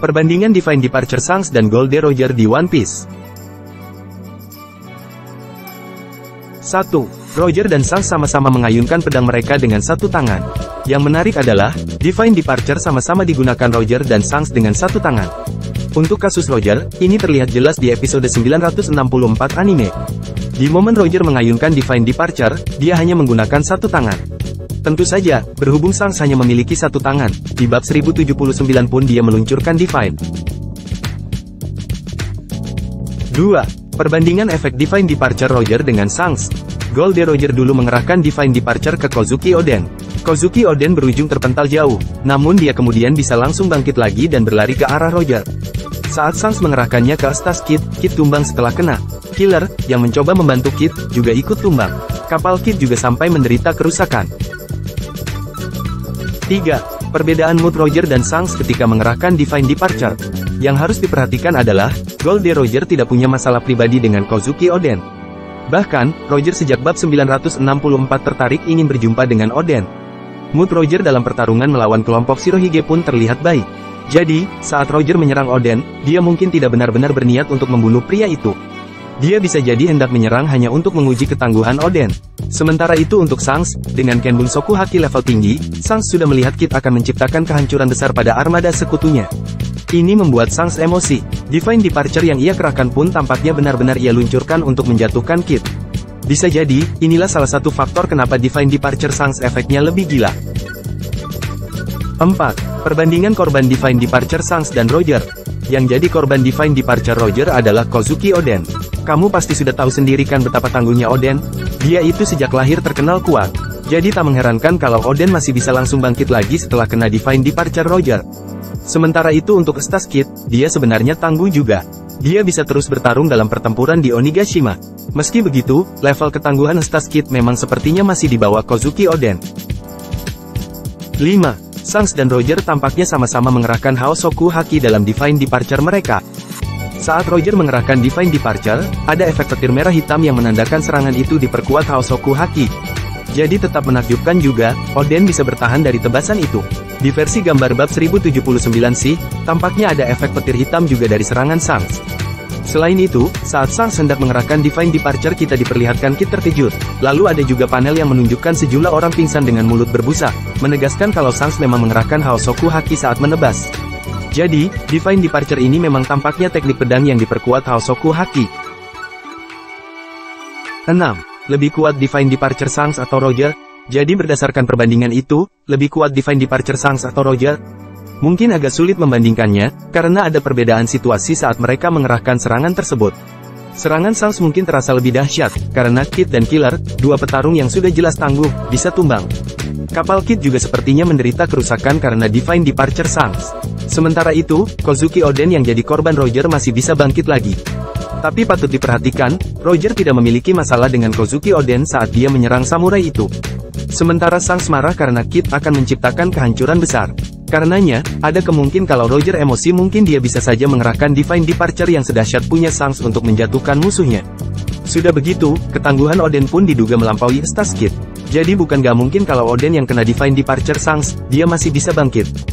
Perbandingan Divine Departure Shanks dan Goldie Roger di One Piece. 1. Roger dan Shanks sama-sama mengayunkan pedang mereka dengan satu tangan. Yang menarik adalah, Divine Departure sama-sama digunakan Roger dan Shanks dengan satu tangan. Untuk kasus Roger, ini terlihat jelas di episode 964 anime. Di momen Roger mengayunkan Divine Departure, dia hanya menggunakan satu tangan. Tentu saja, berhubung Shanks hanya memiliki satu tangan, di bab 1079 pun dia meluncurkan Divine. 2. Perbandingan efek Divine Departure Roger dengan Shanks. Goldie Roger dulu mengerahkan Divine Departure ke Kozuki Oden. Kozuki Oden berujung terpental jauh, namun dia kemudian bisa langsung bangkit lagi dan berlari ke arah Roger. Saat Shanks mengerahkannya ke Eustace Kid, Kid tumbang setelah kena. Killer, yang mencoba membantu Kid, juga ikut tumbang. Kapal Kid juga sampai menderita kerusakan. 3. Perbedaan mood Roger dan Shanks ketika mengerahkan Divine Departure. Yang harus diperhatikan adalah, Goldie Roger tidak punya masalah pribadi dengan Kozuki Oden. Bahkan, Roger sejak bab 964 tertarik ingin berjumpa dengan Oden. Mood Roger dalam pertarungan melawan kelompok Shirohige pun terlihat baik. Jadi, saat Roger menyerang Oden, dia mungkin tidak benar-benar berniat untuk membunuh pria itu. Dia bisa jadi hendak menyerang hanya untuk menguji ketangguhan Oden. Sementara itu untuk Shanks, dengan Kenbun Soku Haki level tinggi, Shanks sudah melihat Kid akan menciptakan kehancuran besar pada armada sekutunya. Ini membuat Shanks emosi. Divine Departure yang ia kerahkan pun tampaknya benar-benar ia luncurkan untuk menjatuhkan Kid. Bisa jadi, inilah salah satu faktor kenapa Divine Departure Shanks efeknya lebih gila. 4. Perbandingan korban Divine Departure Shanks dan Roger. Yang jadi korban Divine Departure Roger adalah Kozuki Oden. Kamu pasti sudah tahu sendiri kan betapa tangguhnya Oden? Dia itu sejak lahir terkenal kuat. Jadi tak mengherankan kalau Oden masih bisa langsung bangkit lagi setelah kena Divine Departure Roger. Sementara itu untuk Eustace Kid, dia sebenarnya tangguh juga. Dia bisa terus bertarung dalam pertempuran di Onigashima. Meski begitu, level ketangguhan Eustace Kid memang sepertinya masih di bawah Kozuki Oden. 5. Shanks dan Roger tampaknya sama-sama mengerahkan Haosoku Haki dalam Divine Departure mereka. Saat Roger mengerahkan Divine Departure, ada efek petir merah hitam yang menandakan serangan itu diperkuat Haosoku Haki. Jadi tetap menakjubkan juga, Oden bisa bertahan dari tebasan itu. Di versi gambar bab 1079 sih, tampaknya ada efek petir hitam juga dari serangan Shanks. Selain itu, saat Shanks hendak mengerahkan Divine Departure kita diperlihatkan Kid terkejut. Lalu ada juga panel yang menunjukkan sejumlah orang pingsan dengan mulut berbusa, menegaskan kalau Shanks memang mengerahkan Haosoku Haki saat menebas. Jadi, Divine Departure ini memang tampaknya teknik pedang yang diperkuat Haosoku Haki. 6. Lebih kuat Divine Departure Shanks atau Roger? Jadi berdasarkan perbandingan itu, lebih kuat Divine Departure Shanks atau Roger? Mungkin agak sulit membandingkannya, karena ada perbedaan situasi saat mereka mengerahkan serangan tersebut. Serangan Shanks mungkin terasa lebih dahsyat, karena Kid dan Killer, dua petarung yang sudah jelas tangguh, bisa tumbang. Kapal Kid juga sepertinya menderita kerusakan karena Divine Departure Shanks. Sementara itu, Kozuki Oden yang jadi korban Roger masih bisa bangkit lagi. Tapi patut diperhatikan, Roger tidak memiliki masalah dengan Kozuki Oden saat dia menyerang samurai itu. Sementara Shanks marah karena Kid akan menciptakan kehancuran besar. Karenanya, ada kemungkinan kalau Roger emosi mungkin dia bisa saja mengerahkan Divine Departure yang sedahsyat punya Shanks untuk menjatuhkan musuhnya. Sudah begitu, ketangguhan Oden pun diduga melampaui Eustace Kid. Jadi bukan gak mungkin kalau Oden yang kena Divine Departure Shanks, dia masih bisa bangkit.